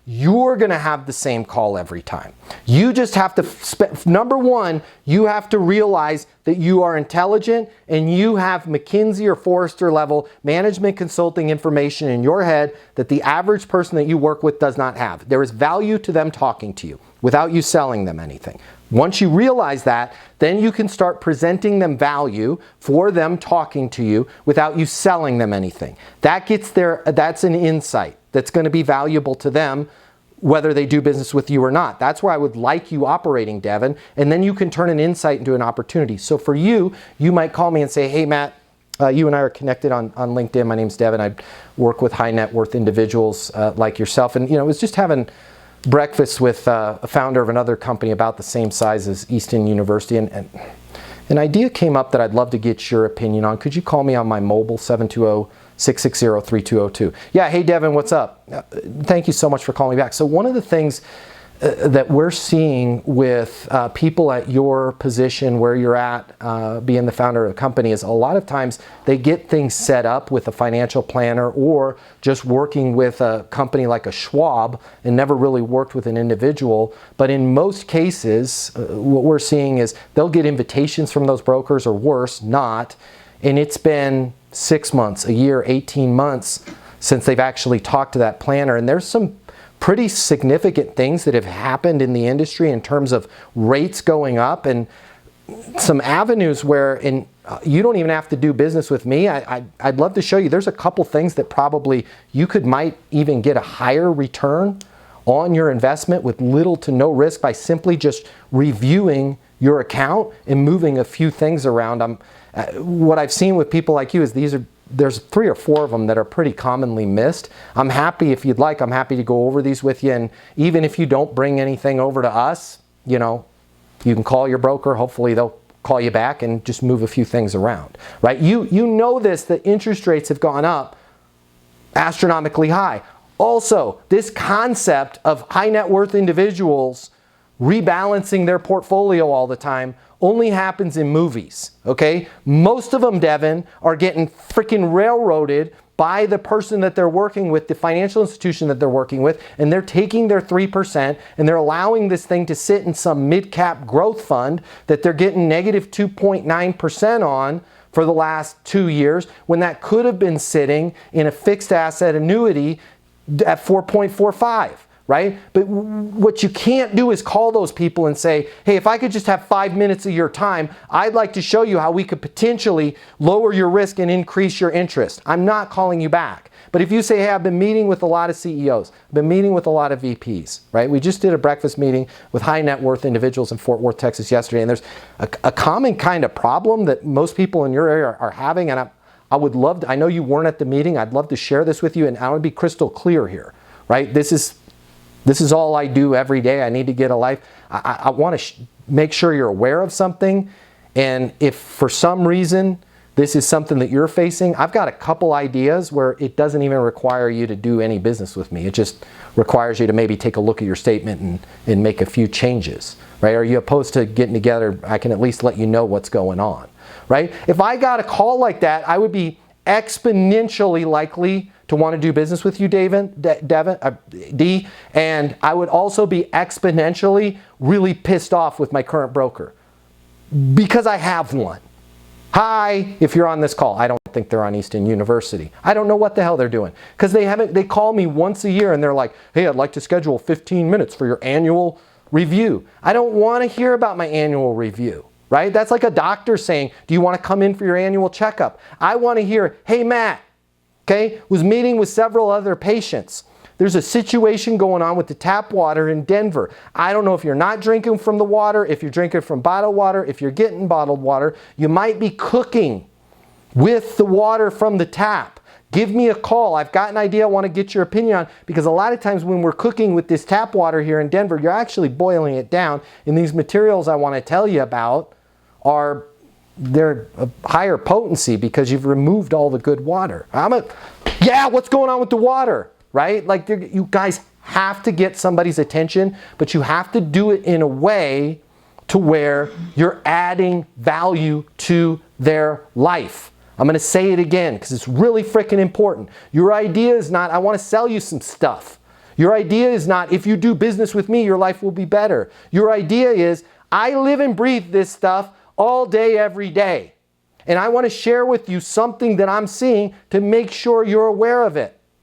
you're going to have the same call every time. You just have to, number one, you have to realize that you are intelligent and you have McKinsey or Forrester level management consulting information in your head that the average person that you work with does not have. There is value to them talking to you without you selling them anything. Once you realize that, then you can start presenting them value for them talking to you without you selling them anything. That's an insight that's going to be valuable to them whether they do business with you or not. That's where I would like you operating, Devin, and then you can turn an insight into an opportunity. So for you, you might call me and say, hey, Matt, you and I are connected on LinkedIn. My name's Devin. I work with high net worth individuals like yourself. And, I was just having breakfast with a founder of another company about the same size as Easton University, and an idea came up that I'd love to get your opinion on. Could you call me on my mobile, 720-660-3202? Yeah, hey Devin, what's up? Thank you so much for calling me back. So one of the things that we're seeing with people at your position where you're at, being the founder of a company, is a lot of times they get things set up with a financial planner or just working with a company like a Schwab and never really worked with an individual. But in most cases, what we're seeing is they'll get invitations from those brokers, or worse, not, and it's been 6 months, a year, 18 months since they've actually talked to that planner. And there's some pretty significant things that have happened in the industry in terms of rates going up, and some avenues where you don't even have to do business with me. I'd love to show you. There's a couple things that probably you might even get a higher return on your investment with little to no risk by simply just reviewing your account and moving a few things around. What I've seen with people like you is there's 3 or 4 of them that are pretty commonly missed. I'm happy, if you'd like, I'm happy to go over these with you. And even if you don't bring anything over to us, you can call your broker. Hopefully they'll call you back and just move a few things around, right? You know this, that interest rates have gone up astronomically high. Also, this concept of high net worth individuals rebalancing their portfolio all the time only happens in movies, okay? Most of them, Devin, are getting freaking railroaded by the person that they're working with, the financial institution that they're working with, and they're taking their 3% and they're allowing this thing to sit in some mid-cap growth fund that they're getting negative 2.9% on for the last 2 years, when that could have been sitting in a fixed asset annuity at 4.45. Right? But what you can't do is call those people and say, hey, if I could just have 5 minutes of your time, I'd like to show you how we could potentially lower your risk and increase your interest. I'm not calling you back. But if you say, hey, I've been meeting with a lot of CEOs, I've been meeting with a lot of VPs, right? We just did a breakfast meeting with high net worth individuals in Fort Worth, Texas yesterday, and there's a common kind of problem that most people in your area are having, and I would love to, I know you weren't at the meeting, I'd love to share this with you, and I want to be crystal clear here, right? This is all I do every day. I need to get a life. I want to make sure you're aware of something. And if for some reason this is something that you're facing, I've got a couple ideas where it doesn't even require you to do any business with me. It just requires you to maybe take a look at your statement and make a few changes, right? Are you opposed to getting together? I can at least let you know what's going on, right? If I got a call like that, I would be exponentially likely to want to do business with you, D, and I would also be exponentially really pissed off with my current broker because I have one. Hi, if you're on this call, I don't think they're on Easton University. I don't know what the hell they're doing, because they call me once a year and they're like, hey, I'd like to schedule 15 minutes for your annual review. I don't want to hear about my annual review. Right? That's like a doctor saying, do you want to come in for your annual checkup? I want to hear, hey, Matt, okay, was meeting with several other patients. There's a situation going on with the tap water in Denver. I don't know if you're not drinking from the water, if you're drinking from bottled water, if you're getting bottled water. You might be cooking with the water from the tap. Give me a call. I've got an idea I want to get your opinion on, because a lot of times when we're cooking with this tap water here in Denver, you're actually boiling it down. And these materials I want to tell you about they're a higher potency because you've removed all the good water. Yeah, what's going on with the water, right? Like, you guys have to get somebody's attention, but you have to do it in a way to where you're adding value to their life. I'm going to say it again because it's really freaking important. Your idea is not, I want to sell you some stuff. Your idea is not, if you do business with me, your life will be better. Your idea is, I live and breathe this stuff all day, every day. And I want to share with you something that I'm seeing to make sure you're aware of it.